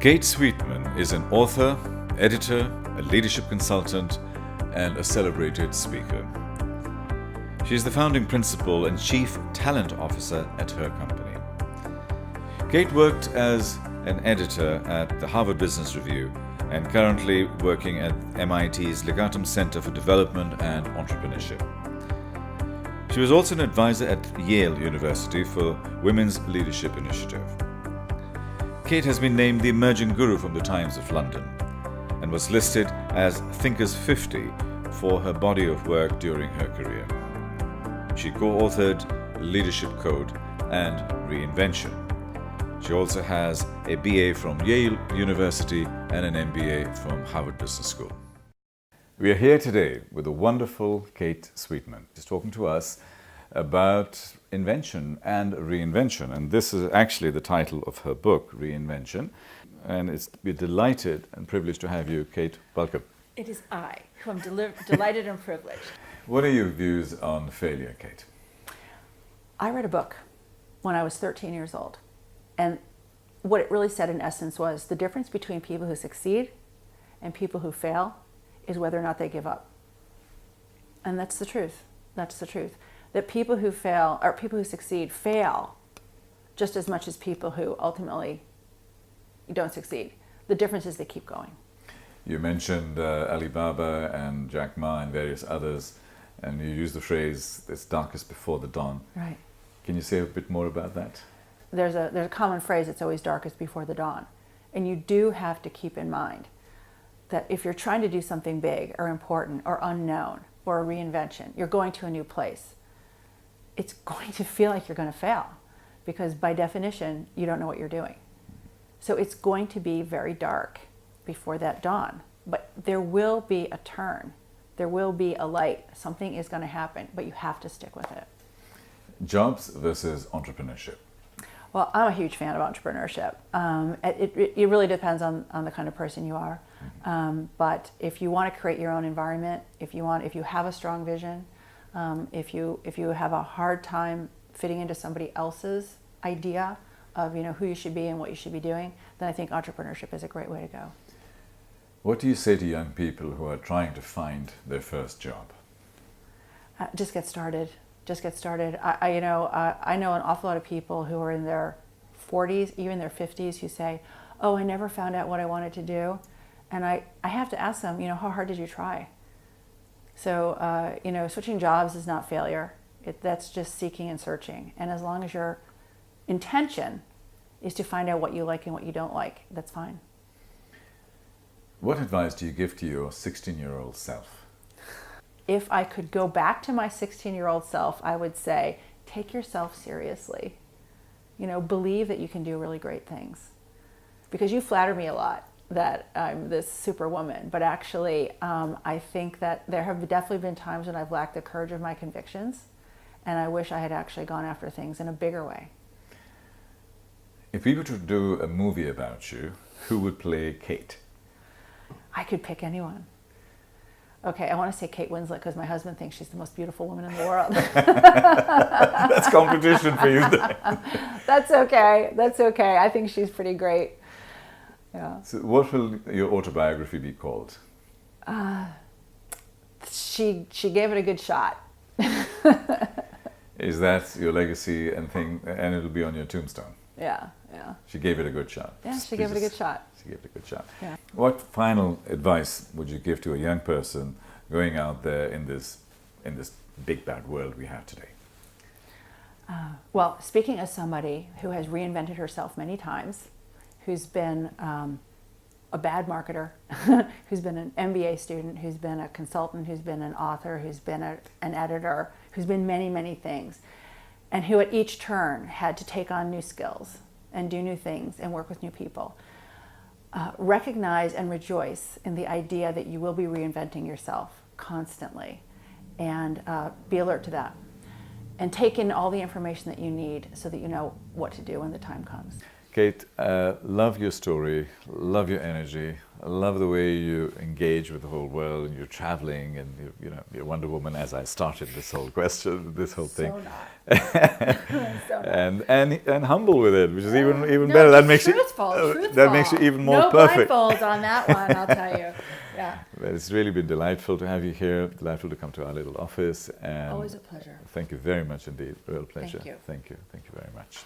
Kate Sweetman is an author, editor, a leadership consultant, and a celebrated speaker. She is the founding principal and chief talent officer at her company. Kate worked as an editor at the Harvard Business Review and currently working at MIT's Legatum Centre for Development and Entrepreneurship. She was also an advisor at Yale University for Women's Leadership Initiative. Kate has been named the Emerging Guru from the Times of London and was listed as Thinkers 50 for her body of work during her career. She co-authored Leadership Code and Reinvention. She also has a BA from Yale University and an MBA from Harvard Business School. We are here today with the wonderful Kate Sweetman. She's talking to us about invention and reinvention, and this is actually the title of her book, Reinvention. And we're delighted and privileged to have you, Kate. Welcome. It is I who am delighted and privileged. What are your views on failure, Kate? I read a book when I was 13 years old, and what it really said in essence was the difference between people who succeed and people who fail is whether or not they give up. And that's the truth. That's the truth. That people who fail, or people who succeed, fail just as much as people who ultimately don't succeed. The difference is they keep going. You mentioned Alibaba and Jack Ma and various others, and you used the phrase, it's darkest before the dawn. Right. Can you say a bit more about that? There's a common phrase, it's always darkest before the dawn. And you do have to keep in mind that if you're trying to do something big or important or unknown or a reinvention, you're going to a new place. It's going to feel like you're going to fail because by definition, you don't know what you're doing. So it's going to be very dark before that dawn, but there will be a turn. There will be a light. Something is going to happen, but you have to stick with it. Jobs versus entrepreneurship. Well, I'm a huge fan of entrepreneurship. It really depends on the kind of person you are. But if you want to create your own environment, if you have a strong vision, if you have a hard time fitting into somebody else's idea of who you should be and what you should be doing, then I think entrepreneurship is a great way to go. What do you say to young people who are trying to find their first job? Just get started. Just get started. I know an awful lot of people who are in their 40s, even their 50s, who say, "Oh, I never found out what I wanted to do," and I have to ask them, how hard did you try? So switching jobs is not failure. That's just seeking and searching. And as long as your intention is to find out what you like and what you don't like, that's fine. What advice do you give to your 16-year-old self? If I could go back to my 16-year-old self, I would say, take yourself seriously. Believe that you can do really great things. Because you flatter me a lot that I'm this superwoman, but actually I think that there have definitely been times when I've lacked the courage of my convictions, and I wish I had actually gone after things in a bigger way. If we were to do a movie about you, who would play Kate? I could pick anyone. Okay, I want to say Kate Winslet because my husband thinks she's the most beautiful woman in the world. That's competition for you. That's okay. That's okay. I think she's pretty great. Yeah. So what will your autobiography be called? She gave it a good shot. Is that your legacy and thing, and it'll be on your tombstone? Yeah. She gave it a good shot. Yeah, she gave it a good shot. She gave it a good shot. Yeah. What final advice would you give to a young person going out there in this big bad world we have today? Well, speaking as somebody who has reinvented herself many times, who's been a bad marketer, who's been an MBA student, who's been a consultant, who's been an author, who's been an editor, who's been many, many things, and who at each turn had to take on new skills and do new things and work with new people. Recognize and rejoice in the idea that you will be reinventing yourself constantly, and be alert to that. And take in all the information that you need so that you know what to do when the time comes. Kate, love your story, love your energy, love the way you engage with the whole world, and you're traveling, and you're Wonder Woman. As I started this whole question, this whole thing, So not. and humble with it, which is even No, better. That just makes truthful. that makes you even more no perfect. No blindfolds on that one, I'll tell you. Yeah. Well, it's really been delightful to have you here. Delightful to come to our little office. And Always a pleasure. thank you very much indeed. Real pleasure. Thank you. Thank you. Thank you very much.